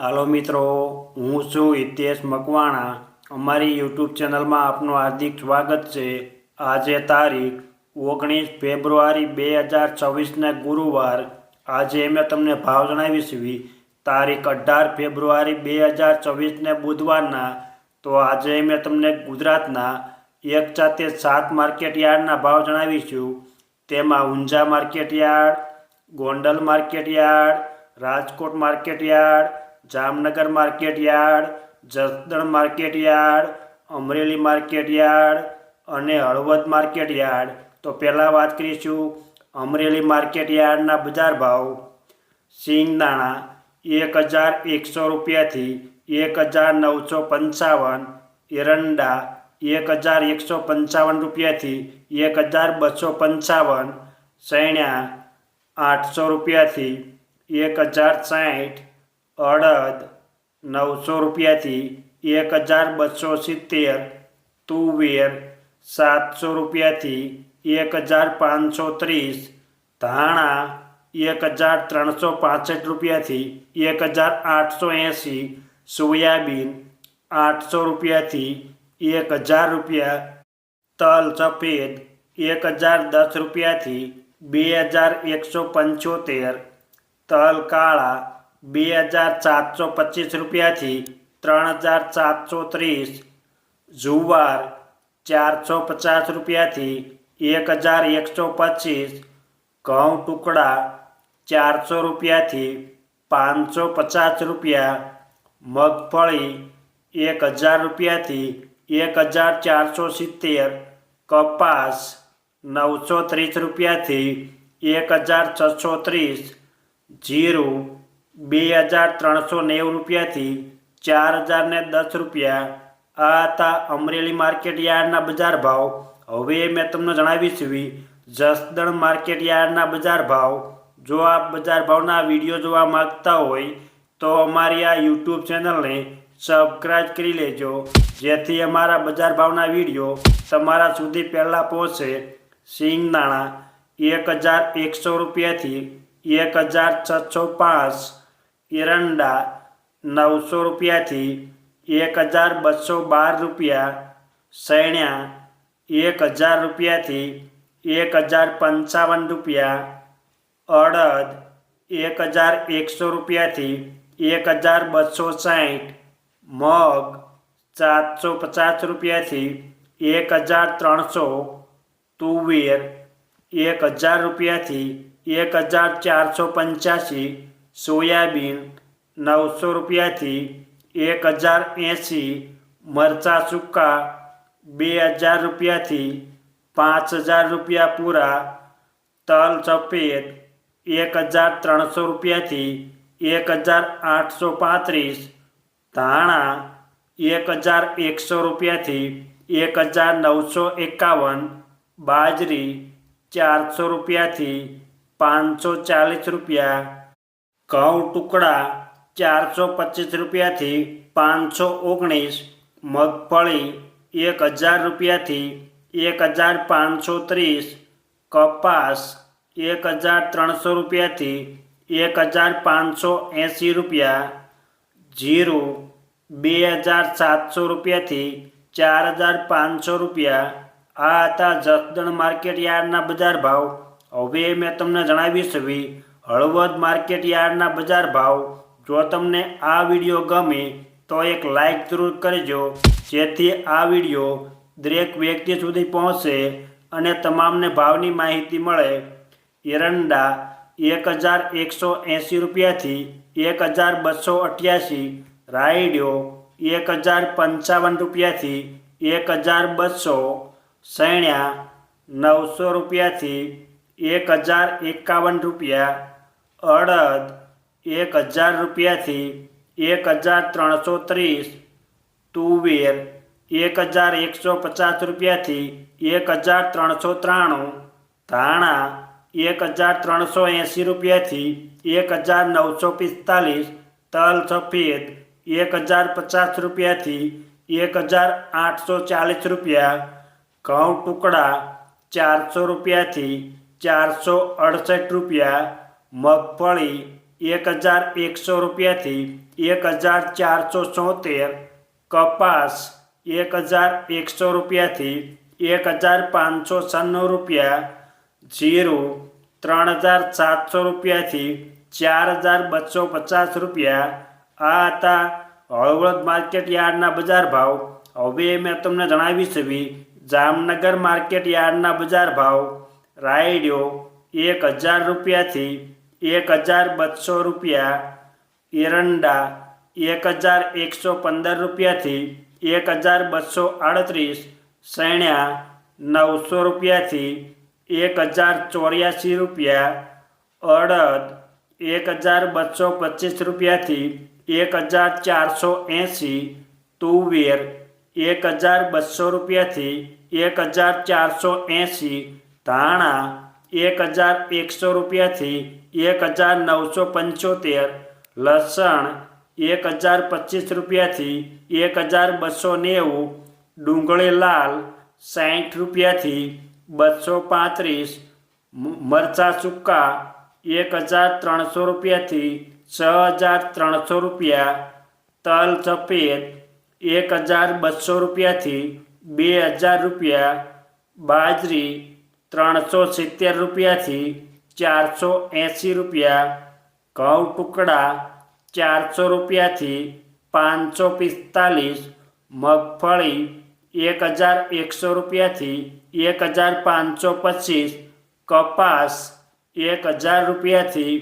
હાલો મિત્રો, હું છું હિતેશ મકવાણા. અમારી યુટ્યુબ ચેનલમાં આપનું હાર્દિક સ્વાગત છે. આજે તારીખ 19 ફેબ્રુઆરી 2024 ગુરુવાર. આજે મેં તમને ભાવ જણાવીશ. તારીખ 18 ફેબ્રુઆરી 2024 બુધવારના. તો આજે મેં તમને ગુજરાતના એક સાથે 7 માર્કેટ યાર્ડના ભાવ જણાવીશું. તેમાં Unjha market yard, Gondal market yard, Rajkot market yard, Jamnagar market yard, Jasdan market yard, Amreli market yard અને હળવદ માર્કેટ યાર્ડ. તો પહેલાં વાત કરીશું અમરેલી માર્કેટ યાર્ડના બજાર ભાવ. સિંગદાણા 1100 રૂપિયાથી 1955, એરંડા 1155 રૂપિયાથી 1255, સૈણા 800 રૂપિયાથી 1060, અડદ 900 રૂપિયાથી 1270, તુવેર 700 રૂપિયાથી 1530, ધાણા 1365 રૂપિયાથી 1880, સોયાબીન 800 રૂપિયાથી 1000 રૂપિયા, તલ સફેદ 1010 રૂપિયાથી 2175, તલ કાળા 2725 રૂપિયાથી 3730, જુવાર 450 રૂપિયાથી 1125, ઘઉં ટુકડા 400 રૂપિયાથી 550 રૂપિયા, મગફળી 1000 રૂપિયાથી 1470, કપાસ 930 રૂપિયાથી 1630, જીરું 2390 રૂપિયાથી 4010 રૂપિયા. આ હતા અમરેલી માર્કેટ યાર્ડના બજાર ભાવ. હવે મેં તમને જણાવીશ જસદણ માર્કેટ યાર્ડના બજાર ભાવ. જો આપ બજાર ભાવના વિડીયો જોવા માંગતા હોય તો અમારી આ યુટ્યુબ ચેનલને સબસ્ક્રાઈબ કરી લેજો, જેથી અમારા બજાર ભાવના વિડીયો તમારા સુધી પહેલાં પહોંચે. સિંગદાણા 1100 રૂપિયાથી 1605, એરંડા 900 રૂપિયાથી 1212 રૂપિયા, સૈણા 1000 રૂપિયાથી 1055 રૂપિયા, અડદ 1100 રૂપિયાથી 1260, મગ 750 રૂપિયાથી 1300, તુવેર 1000 રૂપિયાથી 1485, સોયાબીન 900 રૂપિયાથી 1080, મરચાં સૂકા 2000 રૂપિયાથી 5000 રૂપિયા પૂરા, તલ સફેદ 1300 રૂપિયાથી 1835, ધાણા 1100 રૂપિયાથી 1951, બાજરી 400 રૂપિયાથી 540 રૂપિયા, ઘઉં ટુકડા 425 રૂપિયાથી 519, મગફળી 1000 રૂપિયાથી 1530, કપાસ 1300 રૂપિયાથી 1580 રૂપિયા, જીરું 2700 રૂપિયાથી 4500 રૂપિયા. આ હતા જસદણ માર્કેટ યાર્ડના બજાર ભાવ. હવે મેં તમને જણાવીશ હળવદ માર્કેટ યાર્ડના બજાર ભાવ. જો તમને આ વિડીયો ગમે તો એક લાઈક જરૂર કરજો, જેથી આ વિડીયો દરેક વ્યક્તિ સુધી પહોંચે અને તમામને ભાવની માહિતી મળે. એરંડા 1180 રૂપિયાથી 1288, રાયડો 1055 રૂપિયાથી 1200, સૈણા 900 રૂપિયાથી 1051 રૂપિયા, અડદ 1000 રૂપિયાથી 1330, તુવેર 1150 રૂપિયાથી 1393, ધાણા 1380 રૂપિયાથી 1945, તલ સફેદ 1050 રૂપિયાથી 1840 રૂપિયા, ઘઉં ટુકડા 400 રૂપિયાથી 468 રૂપિયા, મગફળી 1100 રૂપિયાથી 1474, કપાસ 1100 રૂપિયાથી 1596 રૂપિયા, જીરું 3700 રૂપિયાથી 4250 રૂપિયા. આ હતા હળવદ માર્કેટ યાર્ડના બજાર ભાવ. હવે મેં તમને જણાવી છે જામનગર માર્કેટ યાર્ડના બજાર ભાવ. રાયડો 1000 રૂપિયાથી 1200 રૂપિયા, એરંડા 1115 રૂપિયાથી 1238, સૈણ્યા 900 રૂપિયાથી 1084 રૂપિયા, અડદ 1225 રૂપિયાથી 1480, તુવેર 1200 રૂપિયાથી 1480, ધાણા 1100 રૂપિયાથી 1975, લસણ 1025 રૂપિયાથી 1290, ડુંગળી લાલ 60 રૂપિયાથી 235, મરચાં સૂકા 1300 રૂપિયાથી 6300 રૂપિયા, તલ સફેદ 1200 રૂપિયાથી 2000 રૂપિયા, બાજરી 370 રૂપિયાથી 480 રૂપિયા, ઘઉં ટુકડા 400 રૂપિયાથી 545, મગફળી 1100 રૂપિયાથી 1525, કપાસ 1000 રૂપિયાથી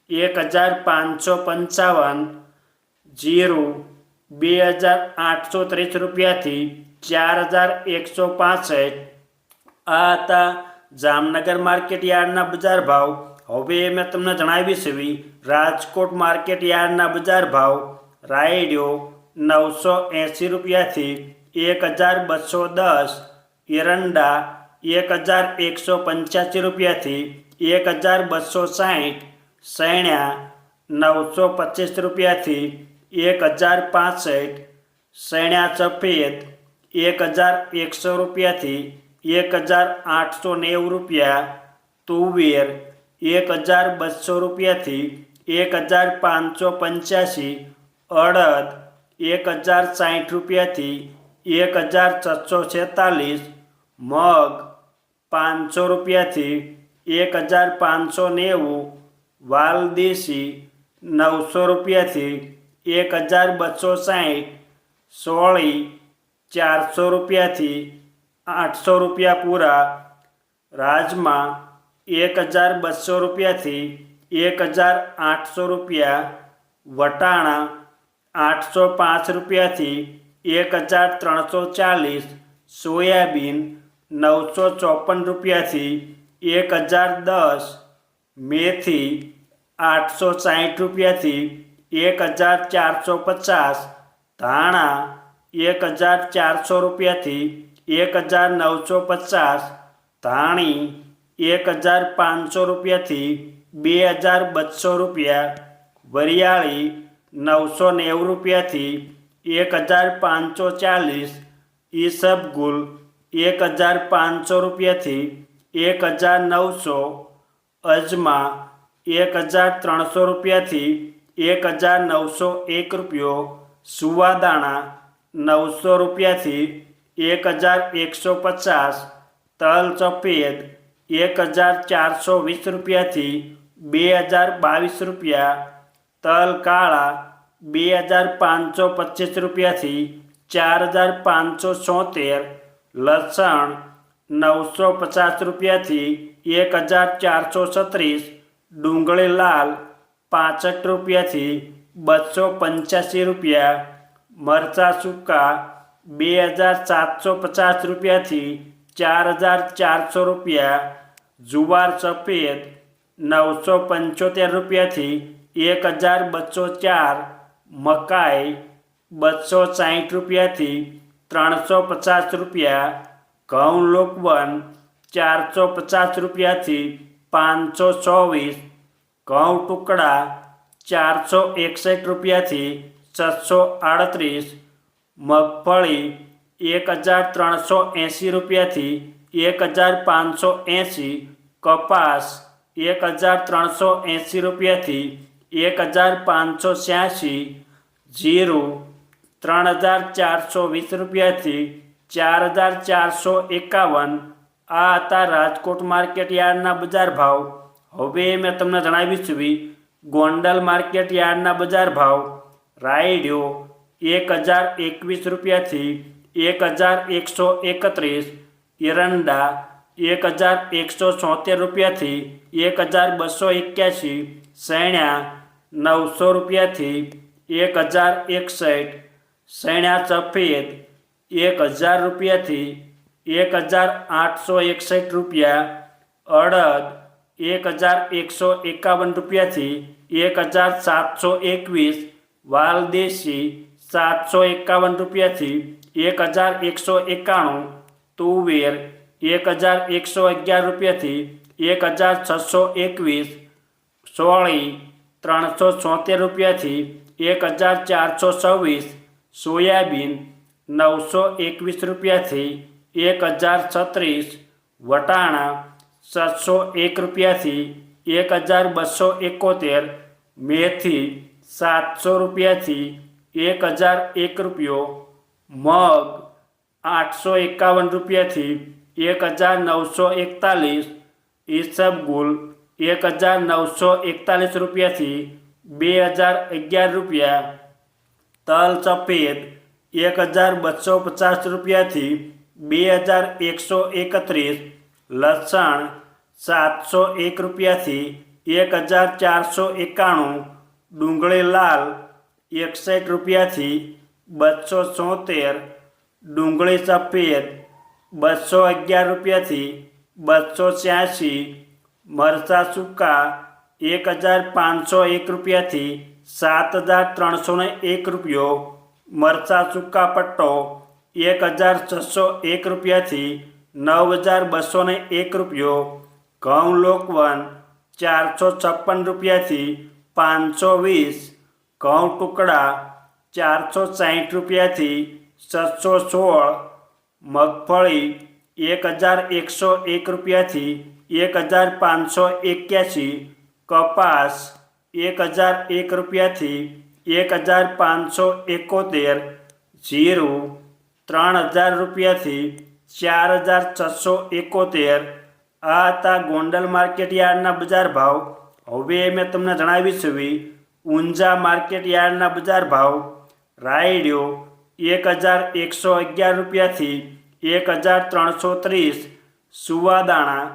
1555, જીરું 2830 રૂપિયાથી 4165. આ હતા જામનગર માર્કેટ યાર્ડના બજાર ભાવ. હવે મેં તમને જણાવી છે રાજકોટ માર્કેટ યાર્ડના બજાર ભાવ. રાયડો 980 રૂપિયાથી 1210, એરંડા 1185 રૂપિયાથી 1260, સૈણ્યા 925 રૂપિયાથી 1065, સૈણ્યા સફેદ 1100 રૂપિયાથી 1890 રૂપિયા, તુવેર 1200 રૂપિયાથી 1585, અડદ 1060 રૂપિયાથી 1646, મગ 500 રૂપિયાથી 1590, વાલદેશી 900 રૂપિયાથી 1260, સોળી 400 રૂપિયાથી 800 રૂપિયા પૂરા, રાજમા 1200 રૂપિયાથી 1800 રૂપિયા, વટાણા 805 રૂપિયાથી 1340, સોયાબીન 954 રૂપિયાથી 1010, મેથી 860 રૂપિયાથી 1450, ધાણા 1400 રૂપિયાથી 1950, ધાણી 1500 રૂપિયાથી 2200 રૂપિયા, વરિયાળી 990 રૂપિયાથી 1540, ઈસબગુલ 1500 રૂપિયાથી 1900, અજમા 1300 રૂપિયાથી 1901 રૂપિયો, સુવાદાણા 900 રૂપિયાથી 1150, તલ સફેદ 1420 રૂપિયાથી 2022 રૂપિયા, તલ કાળા 2525 રૂપિયાથી 4576, લસણ 950 રૂપિયાથી 1436, ડુંગળી લાલ 65 રૂપિયાથી 285 રૂપિયા, મરચાં સૂકા 2750 રૂપિયાથી 4400 રૂપિયા, જુવાર સફેદ 975 રૂપિયાથી 1204, મકાઈ 260 રૂપિયાથી 350 રૂપિયા, ઘઉં લોકવન 450 રૂપિયાથી 524, ઘઉં ટુકડા 461 રૂપિયાથી 638, મગફળી 1380 રૂપિયાથી 1580, કપાસ 1380 રૂપિયાથી 1586, જીરું 3420 રૂપિયાથી 4451. આ હતા રાજકોટ માર્કેટ યાર્ડના બજાર ભાવ. હવે મેં તમને જણાવી છે ગોંડલ માર્કેટ યાર્ડના બજાર ભાવ. રાયડો 1021 રૂપિયાથી 1131, એરંડા 1176 રૂપિયાથી 1281, સૈણા 900 રૂપિયાથી 1061, સૈણા સફેદ 1000 રૂપિયાથી 1861 રૂપિયા, અડદ 1151 રૂપિયાથી 1721, વાલદેશી 751 રૂપિયાથી 1191, તુવેર 1111 રૂપિયાથી 1621, સોળી 376 રૂપિયાથી 1426, સોયાબીન 921 રૂપિયાથી 1036, વટાણા 701 રૂપિયાથી 1271, મેથી 700 રૂપિયાથી 1001 રૂપિયો, મગ 851 રૂપિયાથી 1941, ઈસબગુલ 1941 રૂપિયાથી 2011 રૂપિયા, તલ સફેદ 1250 રૂપિયાથી 2131, લસણ 701 રૂપિયાથી 1491, ડુંગળી લાલ 61 રૂપિયાથી 276, ડુંગળી સફેદ 211 રૂપિયાથી 286, મરચાં સૂકા 1501 રૂપિયાથી 7301 રૂપિયો, મરચાં સૂકા પટ્ટો 1601 રૂપિયાથી 9201 રૂપિયો, ઘઉં લોકવન 456 રૂપિયાથી 520, ઘઉં ટુકડા 460 રૂપિયાથી 616, મગફળી 1101 રૂપિયાથી 1581, કપાસ 1001 રૂપિયાથી 1571, જીરું 3000 રૂપિયાથી 4671. આ હતા ગોંડલ માર્કેટ યાર્ડના બજાર ભાવ. હવે મેં તમને જણાવી છે ઊંઝા માર્કેટ યાર્ડના બજાર ભાવ. રાયડો 1111 રૂપિયાથી 1330, સુવાદાણા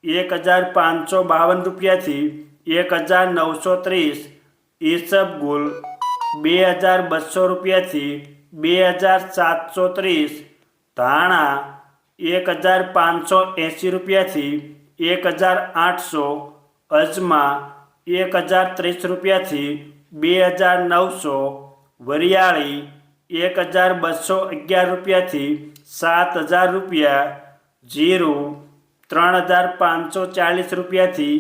1552 રૂપિયાથી 1930, ઈસબગુલ 2200 રૂપિયાથી 2730, ધાણા 1580 રૂપિયાથી 1800, અજમા 1030 રૂપિયાથી 2900, વરિયાળી 1211 રૂપિયાથી 7000 રૂપિયા, જીરું 3540 રૂપિયાથી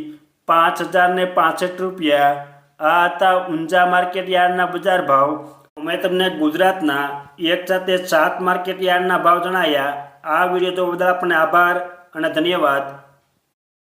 5065 રૂપિયા. આ હતા ઊંઝા માર્કેટ યાર્ડના બજાર ભાવ. મેં તમને ગુજરાતના એક સાથે 7 માર્કેટ યાર્ડના ભાવ જણાવ્યા. આ વિડીયો જોવા બદલ આપણને આભાર અને ધન્યવાદ.